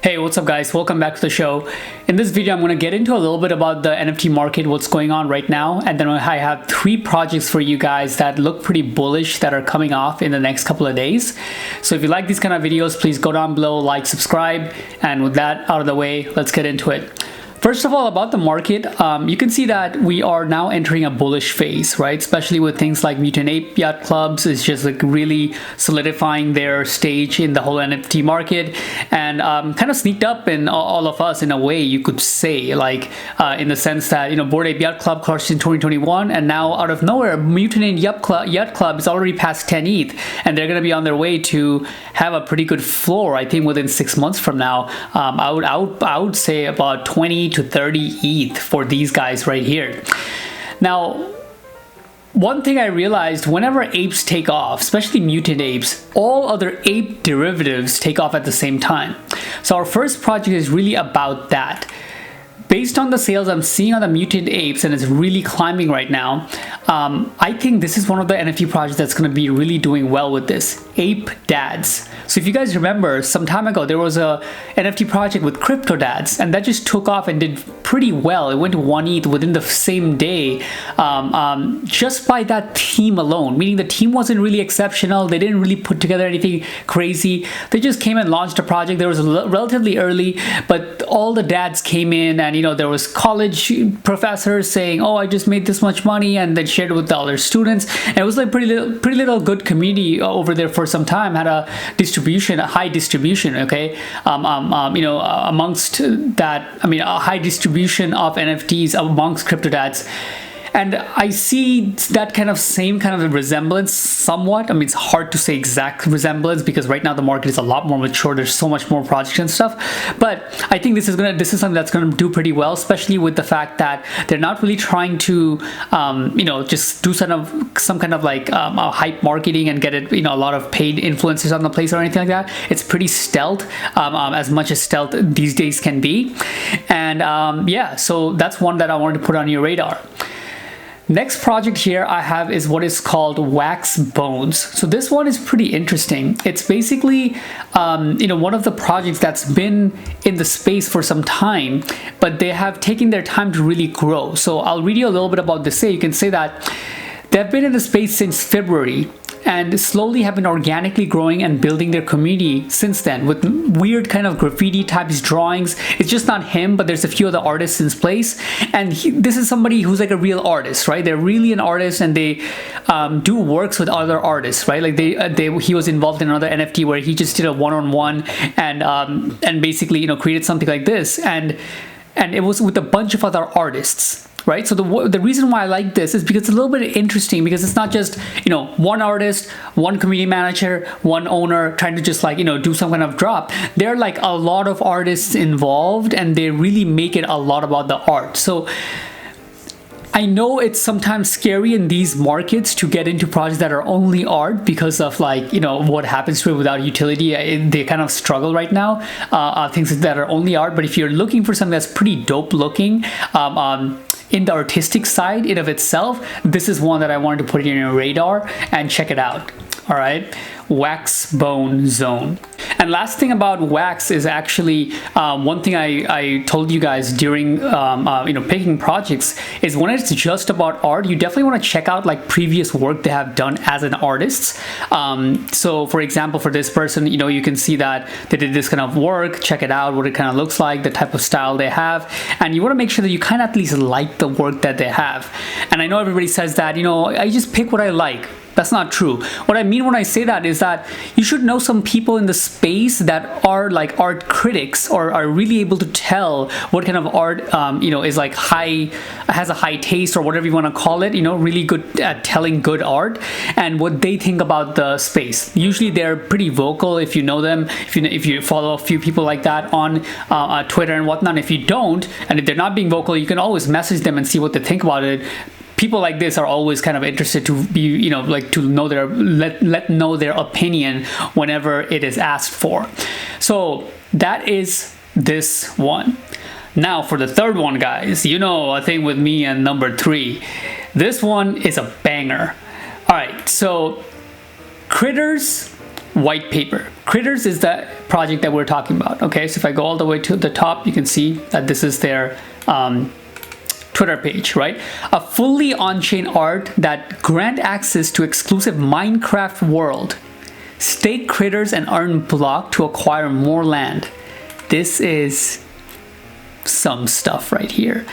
Hey, what's up guys? Welcome back to the show. In this video, I'm going to get into a little bit about the NFT market, what's going on right now, and then I have 3 projects for you guys that look pretty bullish that are coming off in the next couple of days. So if you like these kind of videos, please go down below, like, subscribe, and with that out of the way, let's get into it. First of all, about the market, you can see that we are now entering a bullish phase, right? Especially with things like Mutant Ape Yacht Clubs is just like really solidifying their stage in the whole NFT market, and kind of sneaked up in all of us in a way, you could say, like in the sense that, you know, Bored Ape Yacht Club crushed in 2021, and now out of nowhere, Mutant Ape Yacht Club is already past 10 ETH, and they're going to be on their way to have a pretty good floor, I think, within 6 months from now. I would say about 20 to 30 ETH for these guys right here. Now, one thing I realized, whenever apes take off, especially mutant apes, all other ape derivatives take off at the same time. So our first project is really about that. Based on the sales I'm seeing on the mutant apes, and it's really climbing right now, I think this is one of the NFT projects that's going to be really doing well with this. Ape Dads. So if you guys remember, some time ago there was a NFT project with Crypto Dads, and that just took off and did pretty well. It went to 1 ETH within the same day, just by that team alone, meaning the team wasn't really exceptional. They didn't really put together anything crazy. They just came and launched a project. There was relatively early, but all the dads came in, and you know, there was college professors saying, oh, I just made this much money, and then shared it with the other students. And it was like pretty little good community over there for some time. Had a high distribution, okay, you know, amongst that, I mean, a high distribution of NFTs amongst crypto dads. And I see that same kind of resemblance somewhat. I mean, it's hard to say exact resemblance because right now the market is a lot more mature. There's so much more projects and stuff. But I think this is something that's gonna do pretty well, especially with the fact that they're not really trying to, you know, just do some kind of like hype marketing and get it, you know, a lot of paid influencers on the place or anything like that. It's pretty stealth, as much as stealth these days can be. And yeah, so that's one that I wanted to put on your radar. Next project here I have is what is called Wax Bones. So this one is pretty interesting. It's basically, you know, one of the projects that's been in the space for some time, but they have taken their time to really grow. So I'll read you a little bit about this. You can say that they've been in the space since February, and slowly have been organically growing and building their community since then with weird kind of graffiti types drawings. It's just not him, but there's a few other artists in place, and this is somebody who's like a real artist, right? They're really an artist, and they do works with other artists, right? Like he was involved in another NFT where he just did a one-on-one and basically, you know, created something like this, and it was with a bunch of other artists. Right, so the reason why I like this is because it's a little bit interesting, because it's not just, you know, one artist, one community manager, one owner trying to just, like, you know, do some kind of drop. There are like a lot of artists involved, and they really make it a lot about the art. So I know it's sometimes scary in these markets to get into projects that are only art because of, like, you know, what happens to it without utility. They kind of struggle right now, things that are only art. But if you're looking for something that's pretty dope looking, in the artistic side in of itself, this is one that I wanted to put in your radar and check it out. All right, Wax Bone Zone. And last thing about Wax is actually one thing I told you guys during you know, picking projects is when it's just about art, you definitely want to check out like previous work they have done as an artist. So for example, for this person, you know, you can see that they did this kind of work. Check it out, what it kind of looks like, the type of style they have, and you want to make sure that you kind of at least like the work that they have. And I know everybody says that, you know, I just pick what I like. That's not true. What I mean when I say that is that you should know some people in the space that are like art critics, or are really able to tell what kind of art, you know, is like has a high taste, or whatever you want to call it, you know, really good at telling good art, and what they think about the space. Usually they're pretty vocal if you know them, if you follow a few people like that on Twitter and whatnot. If you don't, and if they're not being vocal, you can always message them and see what they think about it. People like this are always kind of interested to be, you know, like to know let know their opinion whenever it is asked for. So that is this one. Now for the third one, guys, you know, I think with me and number 3, this one is a banger. All right, so Critterz white paper. Critterz is the project that we're talking about. Okay, so if I go all the way to the top, you can see that this is their Twitter page, right? A fully on-chain art that grant access to exclusive Minecraft world. Stake Critterz and earn block to acquire more land. This is some stuff right here.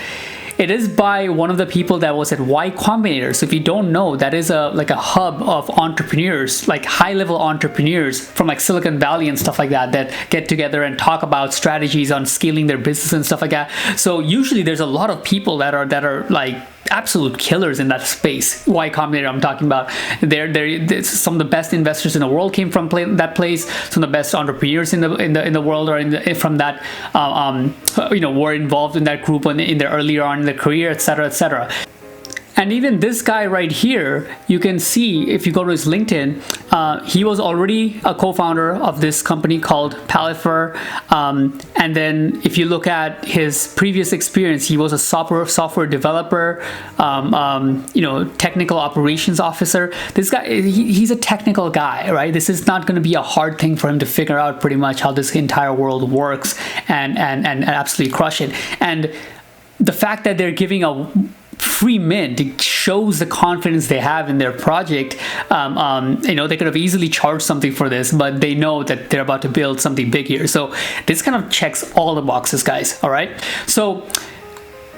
It is by one of the people that was at Y Combinator. So if you don't know, that is like a hub of entrepreneurs, like high-level entrepreneurs from like Silicon Valley and stuff like that, that get together and talk about strategies on scaling their business and stuff like that. So usually there's a lot of people that are like absolute killers in that space. Y Combinator I'm talking about. They're some of the best investors in the world came from that place. Some of the best entrepreneurs in the world are from that were involved in that group in their earlier on in their career, etc., etc. And even this guy right here, you can see if you go to his LinkedIn, he was already a co-founder of this company called Palifer. And then if you look at his previous experience, he was a software developer, technical operations officer. This guy, he's a technical guy, right? This is not going to be a hard thing for him to figure out pretty much how this entire world works and absolutely crush it. And the fact that they're giving a free mint, it shows the confidence they have in their project. They could have easily charged something for this, but they know that they're about to build something big here. So this kind of checks all the boxes, guys. All right. So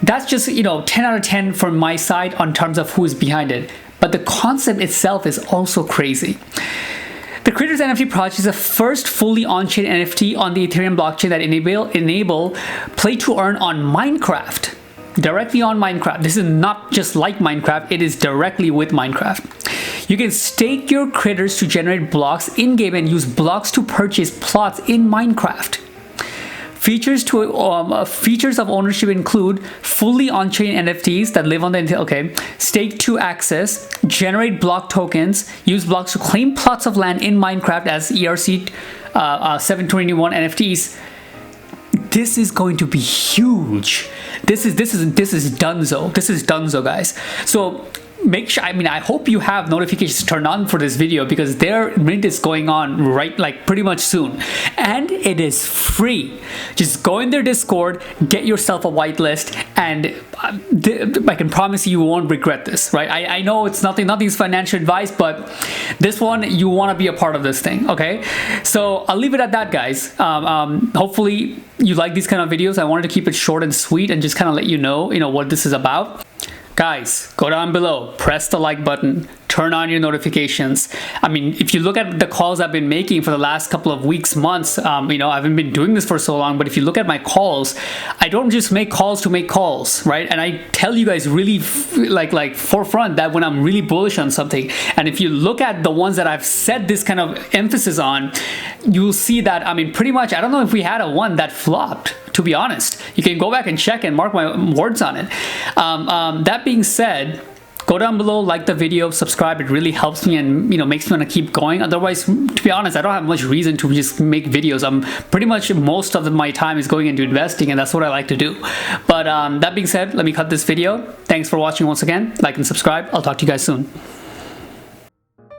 that's just, 10 out of 10 from my side on terms of who is behind it. But the concept itself is also crazy. The Critterz NFT project is the first fully on-chain NFT on the Ethereum blockchain that enable play to earn on Minecraft. Directly on Minecraft. This is not just like Minecraft, it is directly with Minecraft. You can stake your Critterz to generate blocks in-game and use blocks to purchase plots in Minecraft. Features of ownership include fully on-chain NFTs that live on the stake to access, generate block tokens, use blocks to claim plots of land in Minecraft as ERC 721 NFTs. This is going to be huge. This is dunzo. This is dunzo, guys. So make sure, I hope you have notifications turned on for this video, because their mint is going on pretty much soon, and it is free. Just go in their Discord, get yourself a whitelist, and I can promise you won't regret this, right? I know it's nothing's financial advice, but this one, you want to be a part of this thing, okay? So I'll leave it at that, guys. Hopefully you like these kind of videos. I wanted to keep it short and sweet and just kind of let you know what this is about. Guys, go down below, press the like button, turn on your notifications. If you look at the calls I've been making for the last couple of weeks, months, I haven't been doing this for so long, but if you look at my calls, I don't just make calls to make calls, right? And I tell you guys really like forefront that when I'm really bullish on something. And if you look at the ones that I've set this kind of emphasis on, you'll see that, pretty much, I don't know if we had a one that flopped, to be honest. You can go back and check and mark my words on it. That being said, go down below, like the video, subscribe. It really helps me and makes me want to keep going. Otherwise, to be honest, I don't have much reason to just make videos. Pretty much most of my time is going into investing, and that's what I like to do. But that being said, let me cut this video. Thanks for watching once again. Like and subscribe. I'll talk to you guys soon.